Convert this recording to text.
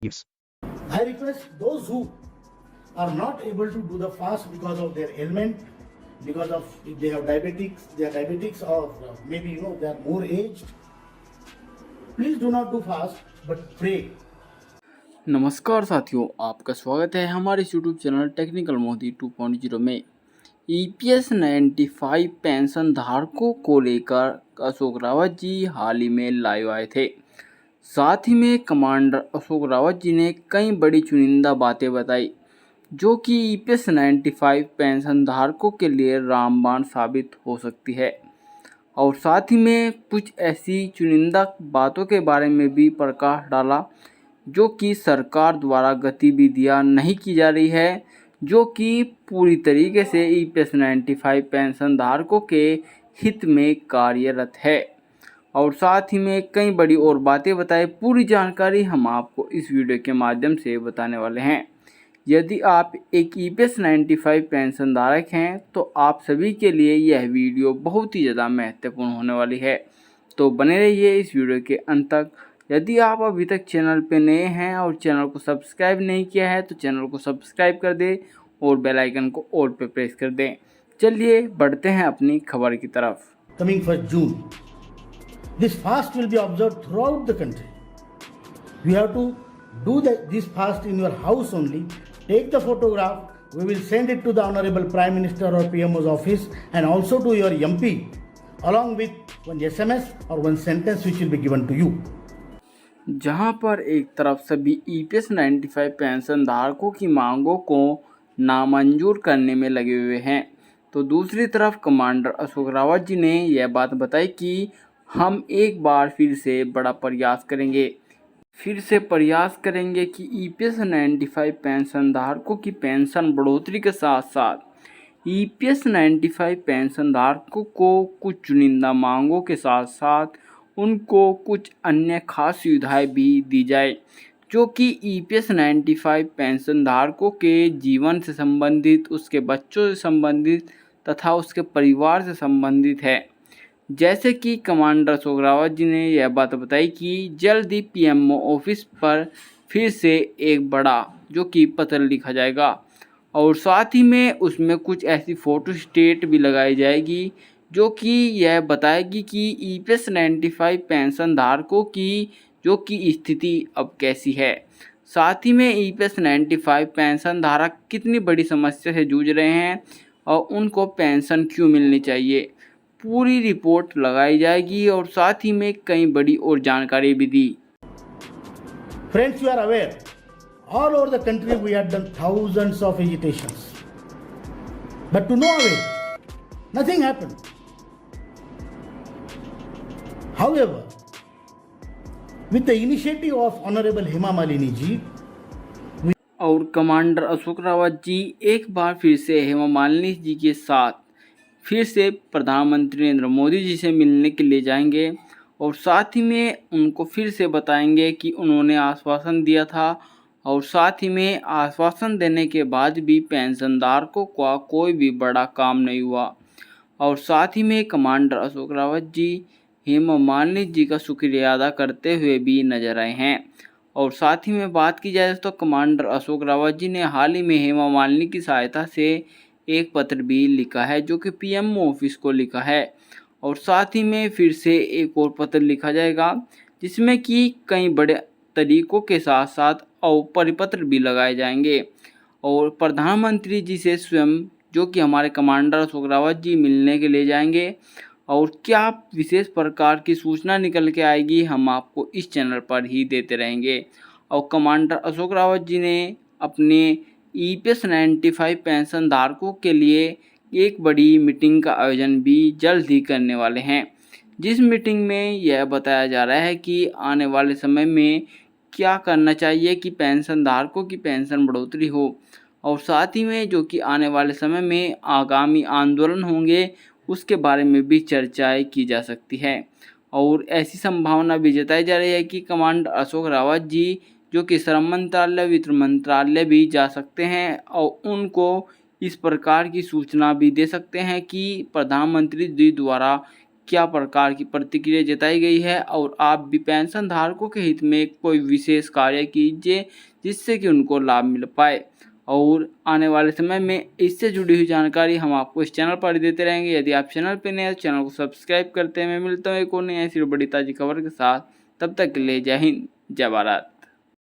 Yes. I request those who are not able to do the fast because of their ailment, because of if they have diabetics, they are diabetics, or maybe they are more aged. Please do not do fast, but pray. नमस्कार साथियों, आपका स्वागत है हमारे YouTube channel technical Modi 2.0 में। EPS 95 pension धारकों को लेकर अशोक रावत जी हाल ही में लाइव आए थे। साथ ही में कमांडर अशोक रावत जी ने कई बड़ी चुनिंदा बातें बताई जो कि ईपीएस 95 पेंशन धारकों के लिए रामबाण साबित हो सकती है। और साथ ही में कुछ ऐसी चुनिंदा बातों के बारे में भी प्रकाश डाला जो कि सरकार द्वारा गतिविधियां नहीं की जा रही है, जो कि पूरी तरीके से ईपीएस 95 पेंशन धारकों के हित में कार्यरत है। और साथ ही में कई बड़ी और बातें बताए, पूरी जानकारी हम आपको इस वीडियो के माध्यम से बताने वाले हैं। यदि आप एक ईपीएस 95 पेंशन धारक हैं तो आप सभी के लिए यह वीडियो बहुत ही ज़्यादा महत्वपूर्ण होने वाली है, तो बने रहिए इस वीडियो के अंत तक। यदि आप अभी तक चैनल पे नए हैं और चैनल को सब्सक्राइब नहीं किया है तो चैनल को सब्सक्राइब कर दें और बेल आइकन को ऑल पे प्रेस कर दें। चलिए बढ़ते हैं अपनी खबर की तरफ। Coming 1st June, this fast will be observed throughout the country. You have to do this fast in your house only. Take the photograph. We will send it to the Honorable Prime Minister or PMO's office and also to your MP along with one SMS or one sentence which will be given to you. जहां पर एक तरफ सभी EPS 95 pension धारकों की मांगों को नामंजूर करने में लगे हुए हैं, तो दूसरी तरफ कमांडर अशोक रावत जी ने यह बात बताई कि हम एक बार फिर से बड़ा प्रयास करेंगे कि ईपीएस 95 पेंशन धारकों की पेंशन बढ़ोतरी के साथ साथ ईपीएस 95 पेंशन धारकों को कुछ चुनिंदा मांगों के साथ साथ उनको कुछ अन्य खास सुविधाएं भी दी जाए जो कि ईपीएस 95 पेंशन धारकों के जीवन से संबंधित, उसके बच्चों से संबंधित तथा उसके परिवार से संबंधित है। जैसे कि कमांडर अशोक रावत जी ने यह बात बताई कि जल्द ही पीएमओ ऑफिस पर फिर से एक बड़ा जो कि पत्र लिखा जाएगा और साथ ही में उसमें कुछ ऐसी फोटो स्टेट भी लगाई जाएगी जो कि यह बताएगी कि ईपीएस 95 पेंशन धारकों की जो कि स्थिति अब कैसी है। साथ ही में ईपीएस 95 पेंशन धारक कितनी बड़ी समस्या से जूझ रहे हैं और उनको पेंशन क्यों मिलनी चाहिए, पूरी रिपोर्ट लगाई जाएगी और साथ ही में कई बड़ी और जानकारी भी दी। Friends, you are aware, all over the country we have done thousands of agitations. But to no avail, nothing happened. However, with the initiative of Honorable Hema Malini ji, और कमांडर अशोक रावत जी एक बार फिर से हेमा मालिनी जी के साथ फिर से प्रधानमंत्री नरेंद्र मोदी जी से मिलने के लिए जाएंगे और साथ ही में उनको फिर से बताएंगे कि उन्होंने आश्वासन दिया था और साथ ही में आश्वासन देने के बाद भी पेंशनधारकों का कोई भी बड़ा काम नहीं हुआ। और साथ ही में कमांडर अशोक रावत जी हेमा मालिनी जी का शुक्रिया अदा करते हुए भी नजर आए हैं। और साथ ही में बात की जाए तो कमांडर अशोक रावत जी ने हाल ही में हेमा मालिनी की सहायता से एक पत्र भी लिखा है जो कि पीएमओ ऑफिस को लिखा है और साथ ही में फिर से एक और पत्र लिखा जाएगा जिसमें कि कई बड़े तरीकों के साथ साथ और परिपत्र भी लगाए जाएंगे और प्रधानमंत्री जी से स्वयं जो कि हमारे कमांडर अशोक रावत जी मिलने के लिए जाएंगे और क्या विशेष प्रकार की सूचना निकल के आएगी हम आपको इस चैनल पर ही देते रहेंगे। और कमांडर अशोक रावत जी ने अपने ईपीएस 95 पेंशन धारकों के लिए एक बड़ी मीटिंग का आयोजन भी जल्द ही करने वाले हैं, जिस मीटिंग में यह बताया जा रहा है कि आने वाले समय में क्या करना चाहिए कि पेंशन धारकों की पेंशन बढ़ोतरी हो और साथ ही में जो कि आने वाले समय में आगामी आंदोलन होंगे उसके बारे में भी चर्चाएं की जा सकती है। और ऐसी संभावना भी जताई जा रही है कि कमांडर अशोक रावत जी जो कि श्रम मंत्रालय, वित्त मंत्रालय भी जा सकते हैं और उनको इस प्रकार की सूचना भी दे सकते हैं कि प्रधानमंत्री जी द्वारा क्या प्रकार की प्रतिक्रिया जताई गई है और आप भी पेंशन धारकों के हित में कोई विशेष कार्य कीजिए जिससे कि उनको लाभ मिल पाए। और आने वाले समय में इससे जुड़ी हुई जानकारी हम आपको इस चैनल पर देते रहेंगे। यदि आप चैनल पर नए हैं तो चैनल को सब्सक्राइब करते हैं। मैं मिलता हूँ एक और नई ऐसी बड़ी ताज़ी खबर के साथ। तब तक के लिए जय हिंद, जय भारत।